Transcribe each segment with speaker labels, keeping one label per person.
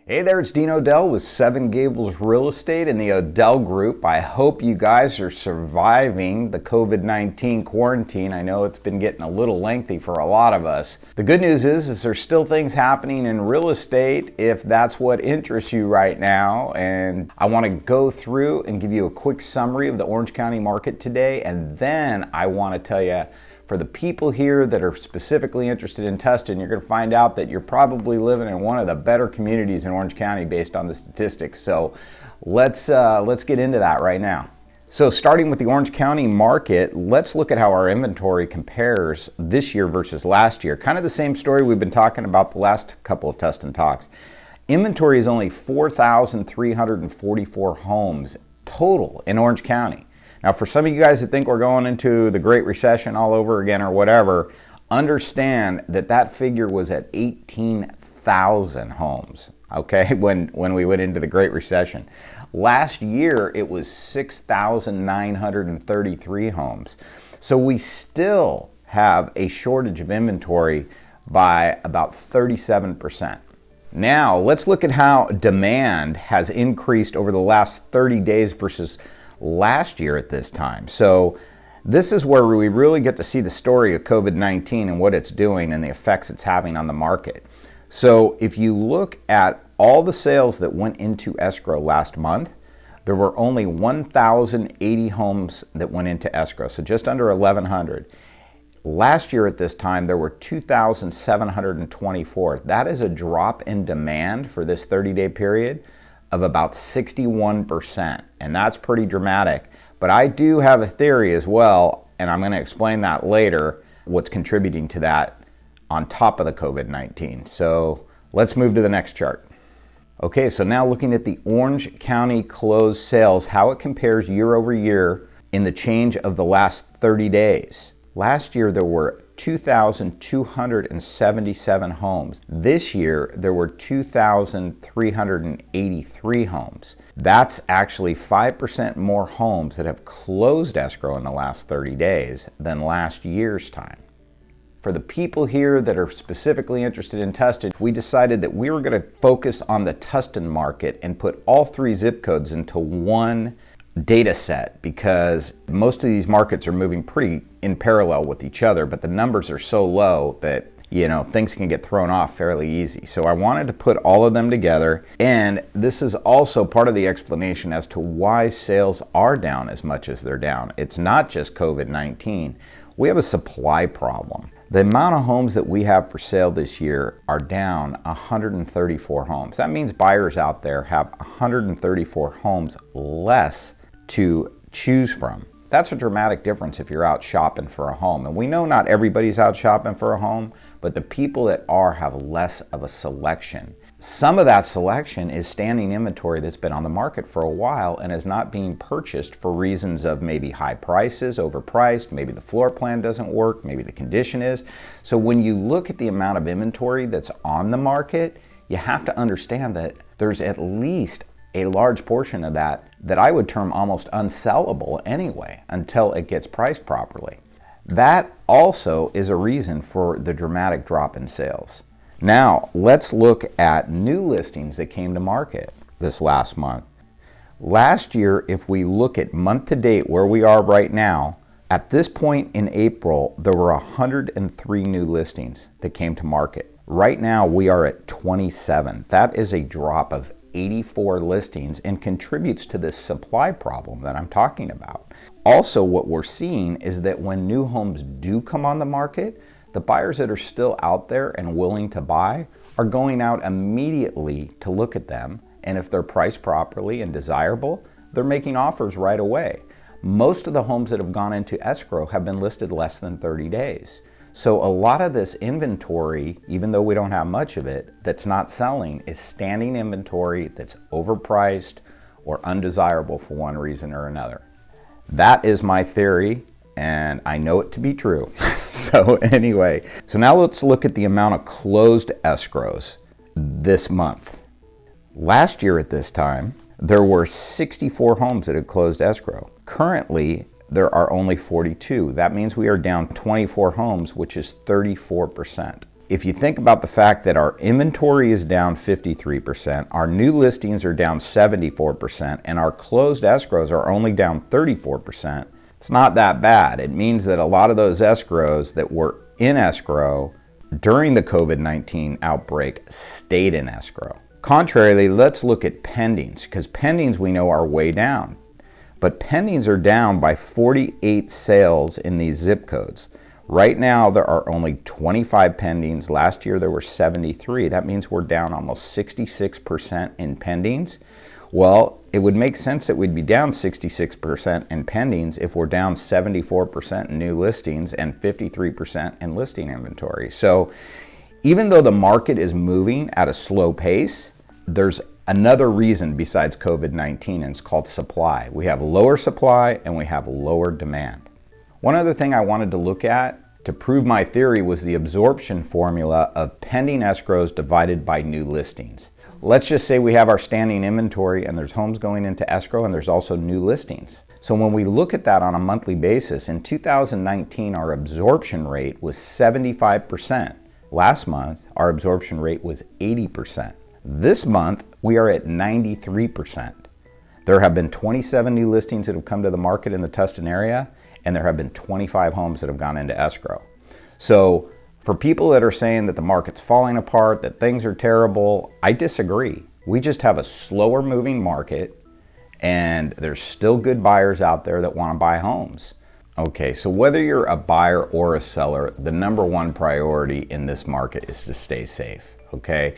Speaker 1: Hey there, it's Dean Odell with 7 Gables Real Estate and the Odell Group. I hope you guys are surviving the COVID-19 quarantine. I know it's been getting a little lengthy for a lot of us. The good news is there's still things happening in real estate if that's what interests you right now. And I want to go through and give you a quick summary of the Orange County market today. And then I want to tell you, for the people here that are specifically interested in Tustin, you're going to find out that you're probably living in one of the better communities in Orange County based on the statistics. So let's get into that right now. So starting with the Orange County market, let's look at how our inventory compares this year versus last year. Kind of the same story we've been talking about the last couple of Tustin Talks. Inventory is only 4,344 homes total in Orange County. Now, for some of you guys that think we're going into the Great Recession all over again or whatever, understand that that figure was at 18,000 homes, okay, when we went into the Great Recession. Last year, it was 6,933 homes. So we still have a shortage of inventory by about 37%. Now, let's look at how demand has increased over the last 30 days versus last year at this time. So this is where we really get to see the story of COVID-19 and what it's doing and the effects it's having on the market. So if you look at all the sales that went into escrow last month, there were only 1,080 homes that went into escrow, so just under 1,100. Last year at this time, there were 2,724. That is a drop in demand for this 30-day period of about 61%, and that's pretty dramatic. But I do have a theory as well, and I'm going to explain that later, what's contributing to that on top of the COVID-19. So let's move to the next chart. Okay, so now looking at the Orange County closed sales, how it compares year over year in the change of the last 30 days. Last year there were 2,277 homes. This year there were 2,383 homes. That's actually 5% more homes that have closed escrow in the last 30 days than last year's time. For the people here that are specifically interested in Tustin, we decided that we were going to focus on the Tustin market and put all 3 zip codes into one data set, because most of these markets are moving pretty in parallel with each other, but the numbers are so low that things can get thrown off fairly easy. So I wanted to put all of them together, and this is also part of the explanation as to why sales are down as much as they're down. It's not just COVID-19. We have a supply problem. The amount of homes that we have for sale this year are down 134 homes. That means buyers out there have 134 homes less to choose from. That's a dramatic difference if you're out shopping for a home. And we know not everybody's out shopping for a home, but the people that are have less of a selection. Some of that selection is standing inventory that's been on the market for a while and is not being purchased for reasons of maybe high prices, overpriced, maybe the floor plan doesn't work, maybe the condition is. So when you look at the amount of inventory that's on the market, you have to understand that there's at least a large portion of that I would term almost unsellable anyway until it gets priced properly. That also is a reason for the dramatic drop in sales. Now, let's look at new listings that came to market this last month. Last year, if we look at month to date where we are right now, at this point in April, there were 103 new listings that came to market. Right now, we are at 27. That is a drop of 84 listings and contributes to this supply problem that I'm talking about. Also, what we're seeing is that when new homes do come on the market, the buyers that are still out there and willing to buy are going out immediately to look at them, and if they're priced properly and desirable, they're making offers right away. Most of the homes that have gone into escrow have been listed less than 30 days. So a lot of this inventory, even though we don't have much of it, that's not selling is standing inventory that's overpriced or undesirable for one reason or another. That is my theory, and I know it to be true. So anyway, so now let's look at the amount of closed escrows this month. Last year at this time, there were 64 homes that had closed escrow. Currently, there are only 42. That means we are down 24 homes, which is 34%. if you think about the fact that our inventory is down 53%, our new listings are down 74%, and our closed escrows are only down 34%, it's not that bad. It means that a lot of those escrows that were in escrow during the COVID-19 outbreak stayed in escrow. Contrarily, let's look at pendings, because pendings we know are way down. But pendings are down by 48 sales in these zip codes. Right now, there are only 25 pendings. Last year, there were 73. That means we're down almost 66% in pendings. Well, it would make sense that we'd be down 66% in pendings if we're down 74% in new listings and 53% in listing inventory. So even though the market is moving at a slow pace, there's another reason besides COVID-19, and it's called supply. We have lower supply and we have lower demand. One other thing I wanted to look at to prove my theory was the absorption formula of pending escrows divided by new listings. Let's just say we have our standing inventory and there's homes going into escrow and there's also new listings. So when we look at that on a monthly basis, in 2019 our absorption rate was 75%. Last month our absorption rate was 80%. This month we are at 93%. There have been 27 new listings that have come to the market in the Tustin area, and there have been 25 homes that have gone into escrow. So for people that are saying that the market's falling apart, that things are terrible, I disagree. We just have a slower moving market, and there's still good buyers out there that want to buy homes. Okay, so whether you're a buyer or a seller, the number one priority in this market is to stay safe, okay?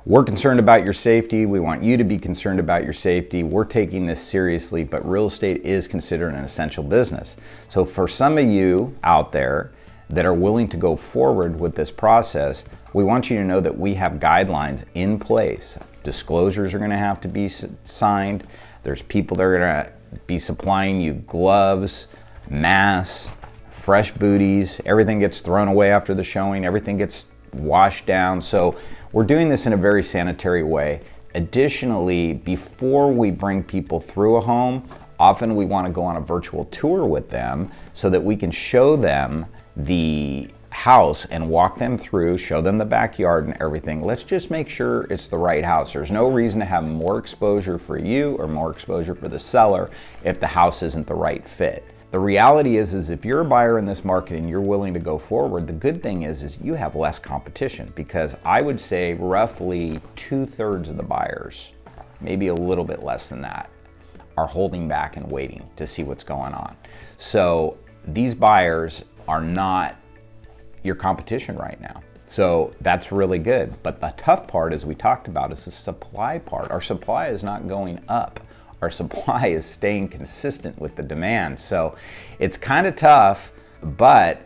Speaker 1: We're concerned about your safety. We want you to be concerned about your safety. We're taking this seriously, but real estate is considered an essential business. So for some of you out there that are willing to go forward with this process, we want you to know that we have guidelines in place. Disclosures are going to have to be signed. There's people that are going to be supplying you gloves, masks, fresh booties. Everything gets thrown away after the showing. Everything gets washed down. So we're doing this in a very sanitary way. Additionally, before we bring people through a home, often we want to go on a virtual tour with them so that we can show them the house and walk them through, show them the backyard and everything. Let's just make sure it's the right house. There's no reason to have more exposure for you or more exposure for the seller if the house isn't the right fit. The reality is if you're a buyer in this market and you're willing to go forward, the good thing is you have less competition, because I would say roughly 2/3 of the buyers, maybe a little bit less than that, are holding back and waiting to see what's going on. So these buyers are not your competition right now. So that's really good. But the tough part, as we talked about, is the supply part. Our supply is not going up. Our supply is staying consistent with the demand. So it's kind of tough, but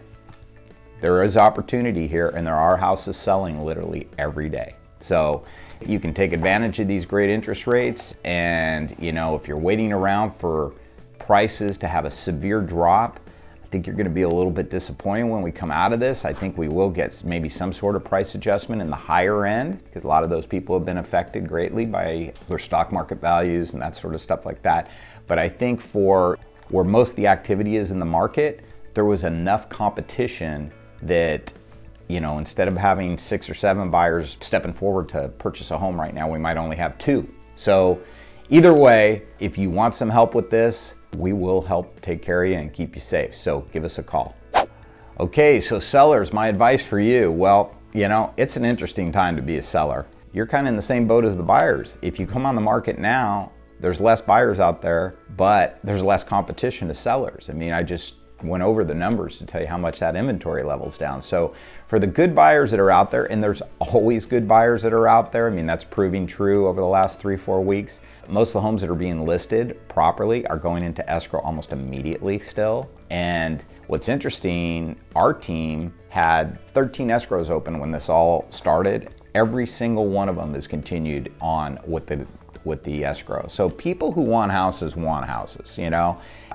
Speaker 1: there is opportunity here, and there are houses selling literally every day. So you can take advantage of these great interest rates, and if you're waiting around for prices to have a severe drop, I think you're going to be a little bit disappointed when we come out of this. I think we will get maybe some sort of price adjustment in the higher end, because a lot of those people have been affected greatly by their stock market values and that sort of stuff like that. But I think for where most of the activity is in the market, there was enough competition that, instead of having 6 or 7 buyers stepping forward to purchase a home right now, we might only have 2. So either way, if you want some help with this, we will help take care of you and keep you safe. So give us a call. Okay, so sellers, my advice for you, well, it's an interesting time to be a seller. You're kind of in the same boat as the buyers. If you come on the market now, there's less buyers out there, but there's less competition to sellers. I mean, I just went over the numbers to tell you how much that inventory level's down. So for the good buyers that are out there, and there's always good buyers that are out there, I mean, that's proving true over the last 3-4 weeks. Most of the homes that are being listed properly are going into escrow almost immediately still. And what's interesting, our team had 13 escrows open when this all started. Every single one of them has continued on with the escrow. So people who want houses.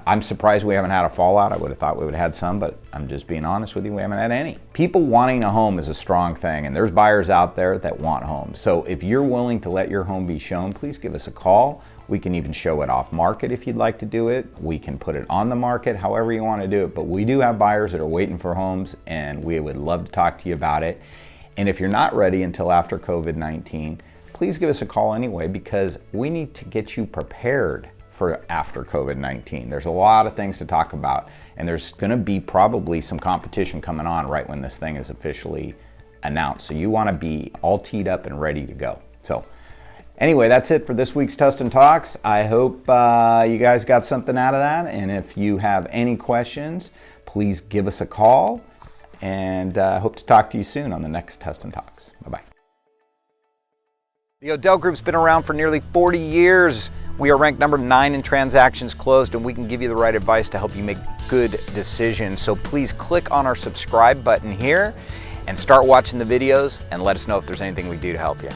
Speaker 1: I'm surprised we haven't had a fallout. I would have thought we would have had some, but I'm just being honest with you, we haven't had any. People wanting a home is a strong thing, and there's buyers out there that want homes. So if you're willing to let your home be shown, please give us a call. We can even show it off market if you'd like to do it. We can put it on the market, however you want to do it. But we do have buyers that are waiting for homes, and we would love to talk to you about it. And if you're not ready until after COVID-19, please give us a call anyway, because we need to get you prepared for after COVID-19. There's a lot of things to talk about, and there's going to be probably some competition coming on right when this thing is officially announced. So you want to be all teed up and ready to go. So anyway, that's it for this week's Tustin Talks. I hope you guys got something out of that, and if you have any questions, please give us a call, and hope to talk to you soon on the next Tustin Talks. Bye-bye. The Odell Group's been around for nearly 40 years. We are ranked number 9 in transactions closed, and we can give you the right advice to help you make good decisions. So please click on our subscribe button here and start watching the videos, and let us know if there's anything we do to help you.